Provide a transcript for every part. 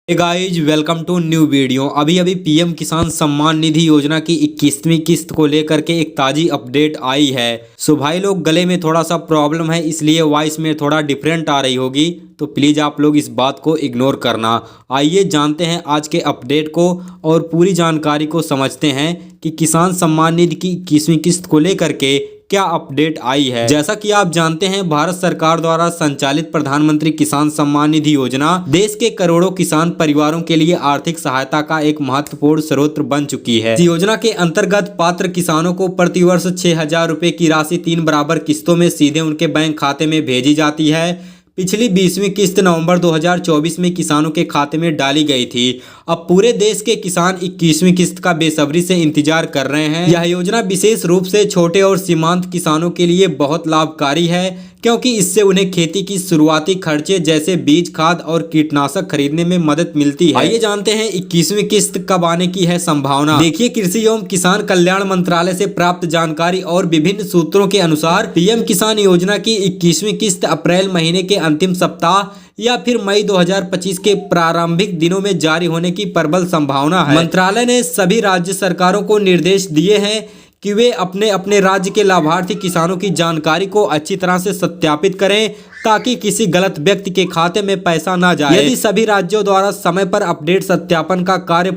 Hey guys, welcome to new video. अभी अभी PM किसान सम्मान निधि योजना की 21वीं किस्त को लेकर के एक ताज़ी अपडेट आई है। सो भाई लोग, गले में थोड़ा सा प्रॉब्लम है, इसलिए वॉइस में थोड़ा डिफरेंट आ रही होगी, तो प्लीज़ आप लोग इस बात को इग्नोर करना। आइए जानते हैं आज के अपडेट को और पूरी जानकारी को समझते हैं कि किसान सम्मान निधि की 21वीं किस्त को लेकर के क्या अपडेट आई है। जैसा कि आप जानते हैं, भारत सरकार द्वारा संचालित प्रधानमंत्री किसान सम्मान निधि योजना देश के करोड़ों किसान परिवारों के लिए आर्थिक सहायता का एक महत्वपूर्ण स्रोत बन चुकी है। इस योजना के अंतर्गत पात्र किसानों को प्रतिवर्ष 6,000 रुपए की राशि 3 बराबर किस्तों में सीधे उनके बैंक खाते में भेजी जाती है। पिछली 20वीं किस्त नवंबर 2024 में किसानों के खाते में डाली गई थी। अब पूरे देश के किसान 21वीं किस्त का बेसब्री से इंतजार कर रहे हैं। यह योजना विशेष रूप से छोटे और सीमांत किसानों के लिए बहुत लाभकारी है, क्योंकि इससे उन्हें खेती की शुरुआती खर्चे जैसे बीज, खाद और कीटनाशक खरीदने में मदद मिलती है। आइए जानते हैं 21वीं किस्त कब आने की है संभावना। देखिए, कृषि एवं किसान कल्याण मंत्रालय से प्राप्त जानकारी और विभिन्न सूत्रों के अनुसार पीएम किसान योजना की 21वीं किस्त अप्रैल महीने के अंतिम सप्ताह या फिर मई 2025 के प्रारंभिक दिनों में जारी होने की प्रबल संभावना है। मंत्रालय ने सभी राज्य सरकारों को निर्देश दिए हैं कि वे अपने अपने राज्य के लाभार्थी किसानों की जानकारी को अच्छी तरह से सत्यापित करें, ताकि किसी गलत व्यक्ति के खाते में पैसा ना जाए। यदि सभी राज्यों द्वारा समय पर अपडेट सत्यापन का कार्य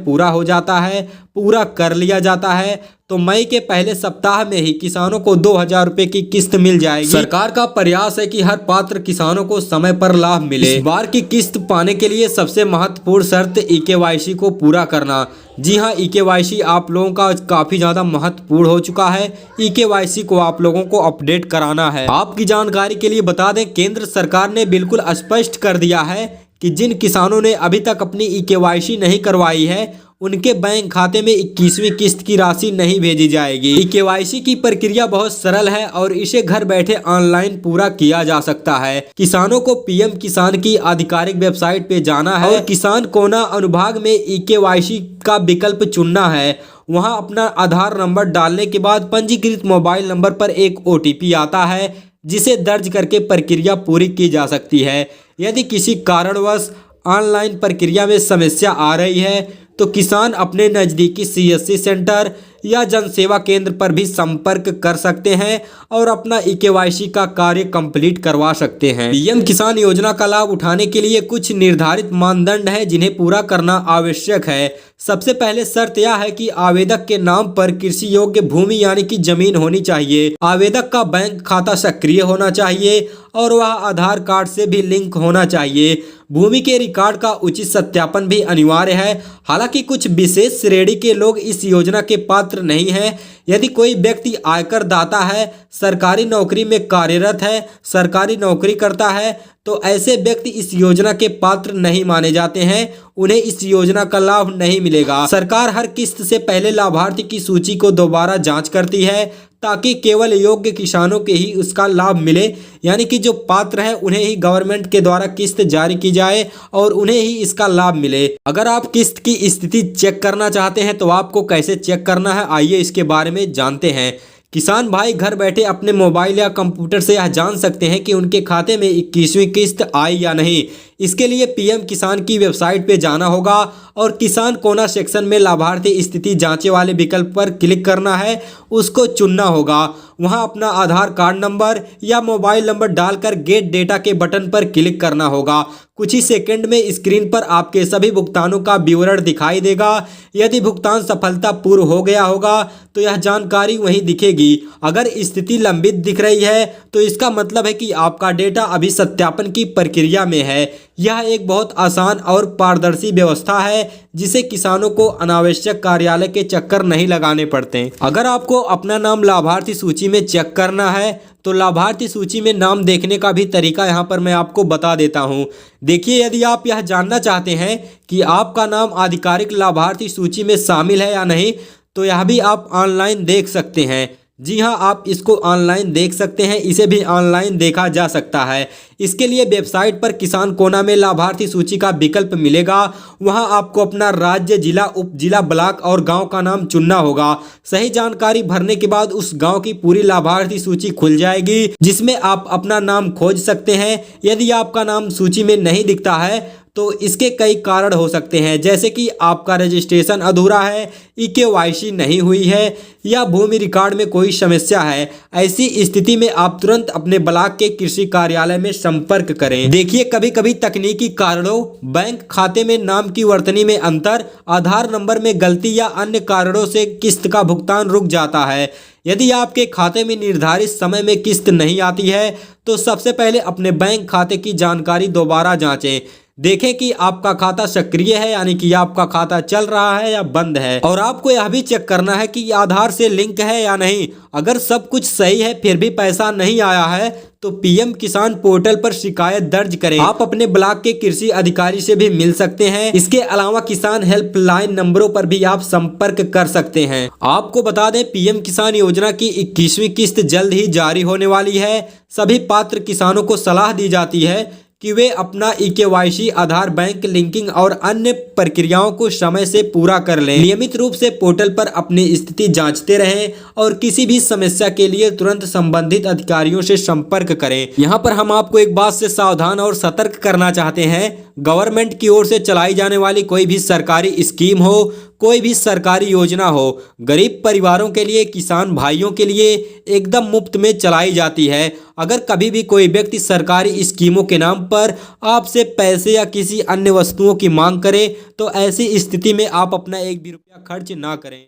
पूरा कर लिया जाता है, तो मई के पहले सप्ताह में ही किसानों को 2,000 रुपए की किस्त मिल जाएगी। सरकार का प्रयास है कि हर पात्र किसानों को समय पर लाभ मिले। इस बार की किस्त पाने के लिए सबसे महत्वपूर्ण शर्त EKYC को पूरा करना। जी हाँ, EKYC आप लोगों का काफी ज्यादा महत्वपूर्ण हो चुका है। EKYC को आप लोगों को अपडेट कराना है। आपकी जानकारी के लिए बता दें, केंद्र सरकार ने बिल्कुल स्पष्ट कर दिया है कि जिन किसानों ने अभी तक अपनी EKYC नहीं करवाई है, उनके बैंक खाते में 21वीं किस्त की राशि नहीं भेजी जाएगी। EKYC की प्रक्रिया बहुत सरल है और इसे घर बैठे ऑनलाइन पूरा किया जा सकता है। किसानों को पीएम किसान की आधिकारिक वेबसाइट पे जाना है और किसान कोना अनुभाग में EKYC का विकल्प चुनना है। वहां अपना आधार नंबर डालने के बाद पंजीकृत मोबाइल नंबर पर एक OTP आता है, जिसे दर्ज करके प्रक्रिया पूरी की जा सकती है। यदि किसी कारणवश ऑनलाइन प्रक्रिया में समस्या आ रही है, तो किसान अपने नज़दीकी CSC सेंटर या जन सेवा केंद्र पर भी संपर्क कर सकते हैं और अपना EKYC का कार्य कंप्लीट करवा सकते हैं। पीएम किसान योजना का लाभ उठाने के लिए कुछ निर्धारित मानदंड है, जिन्हें पूरा करना आवश्यक है। सबसे पहले शर्त यह है कि आवेदक के नाम पर कृषि योग्य भूमि यानी कि जमीन होनी चाहिए। आवेदक का बैंक खाता सक्रिय होना चाहिए और वह आधार कार्ड से भी लिंक होना चाहिए। भूमि के रिकॉर्ड का उचित सत्यापन भी अनिवार्य है। हालांकि कुछ विशेष श्रेणी के लोग इस योजना के पात्र नहीं हैं। यदि कोई व्यक्ति आयकर दाता है, सरकारी नौकरी में कार्यरत है, सरकारी नौकरी करता है, तो ऐसे व्यक्ति इस योजना के पात्र नहीं माने जाते हैं। उन्हें इस योजना का लाभ नहीं मिलेगा। सरकार हर किस्त से पहले लाभार्थी की सूची को दोबारा जांच करती है, ताकि केवल योग्य किसानों के ही उसका लाभ मिले, यानी कि जो पात्र है उन्हें ही गवर्नमेंट के द्वारा किस्त जारी की जाए और उन्हें ही इसका लाभ मिले। अगर आप किस्त की स्थिति चेक करना चाहते हैं तो आपको कैसे चेक करना है, आइए इसके बारे में जानते हैं। किसान भाई घर बैठे अपने मोबाइल या कंप्यूटर से यह जान सकते हैं कि उनके खाते में 21वीं किस्त आई या नहीं। इसके लिए पीएम किसान की वेबसाइट पे जाना होगा और किसान कोना सेक्शन में लाभार्थी स्थिति जांचे वाले विकल्प पर क्लिक करना है, उसको चुनना होगा। वहां अपना आधार कार्ड नंबर या मोबाइल नंबर डालकर गेट डेटा के बटन पर क्लिक करना होगा। कुछ ही सेकंड में स्क्रीन पर आपके सभी भुगतानों का विवरण दिखाई देगा। यदि भुगतान सफलतापूर्व हो गया होगा तो यह जानकारी वहीं दिखेगी। अगर स्थिति लंबित दिख रही है तो इसका मतलब है कि आपका डेटा अभी सत्यापन की प्रक्रिया में है। यह एक बहुत आसान और पारदर्शी व्यवस्था है, जिसे किसानों को अनावश्यक कार्यालय के चक्कर नहीं लगाने पड़ते। अगर आपको अपना नाम लाभार्थी सूची में चेक करना है तो लाभार्थी सूची में नाम देखने का भी तरीका यहाँ पर मैं आपको बता देता हूँ। देखिए, यदि आप यह जानना चाहते हैं कि आपका नाम आधिकारिक लाभार्थी सूची में शामिल है या नहीं, तो यह भी आप ऑनलाइन देख सकते हैं। जी हाँ, आप इसको ऑनलाइन देख सकते हैं, इसे भी ऑनलाइन देखा जा सकता है। इसके लिए वेबसाइट पर किसान कोना में लाभार्थी सूची का विकल्प मिलेगा। वहां आपको अपना राज्य, जिला, उप जिला, ब्लॉक और गांव का नाम चुनना होगा। सही जानकारी भरने के बाद उस गांव की पूरी लाभार्थी सूची खुल जाएगी, जिसमें आप अपना नाम खोज सकते हैं। यदि आपका नाम सूची में नहीं दिखता है तो इसके कई कारण हो सकते हैं, जैसे कि आपका रजिस्ट्रेशन अधूरा है, केवाईसी नहीं हुई है या भूमि रिकॉर्ड में कोई समस्या है। ऐसी स्थिति में आप तुरंत अपने ब्लॉक के कृषि कार्यालय में संपर्क करें। देखिए, कभी कभी तकनीकी कारणों, बैंक खाते में नाम की वर्तनी में अंतर, आधार नंबर में गलती या अन्य कारणों से किस्त का भुगतान रुक जाता है। यदि आपके खाते में निर्धारित समय में किस्त नहीं आती है तो सबसे पहले अपने बैंक खाते की जानकारी दोबारा जांचें। देखें कि आपका खाता सक्रिय है, यानी कि आपका खाता चल रहा है या बंद है। और आपको यह भी चेक करना है कि आधार से लिंक है या नहीं। अगर सब कुछ सही है फिर भी पैसा नहीं आया है तो पीएम किसान पोर्टल पर शिकायत दर्ज करें। आप अपने ब्लॉक के कृषि अधिकारी से भी मिल सकते हैं। इसके अलावा किसान हेल्पलाइन नंबरों पर भी आप संपर्क कर सकते हैं। आपको बता दें, पीएम किसान योजना की 21वीं किस्त जल्द ही जारी होने वाली है। सभी पात्र किसानों को सलाह दी जाती है कि वे अपना केवाईसी, आधार, बैंक लिंकिंग और अन्य प्रक्रियाओं को समय से पूरा कर लें। नियमित रूप से पोर्टल पर अपनी स्थिति जांचते रहें और किसी भी समस्या के लिए तुरंत संबंधित अधिकारियों से संपर्क करें। यहाँ पर हम आपको एक बात से सावधान और सतर्क करना चाहते हैं। गवर्नमेंट की ओर से चलाई जाने वाली कोई भी सरकारी स्कीम हो, कोई भी सरकारी योजना हो, गरीब परिवारों के लिए, किसान भाइयों के लिए एकदम मुफ्त में चलाई जाती है। अगर कभी भी कोई व्यक्ति सरकारी स्कीमों के नाम पर आपसे पैसे या किसी अन्य वस्तुओं की मांग करे तो ऐसी स्थिति में आप अपना एक भी रुपया खर्च ना करें।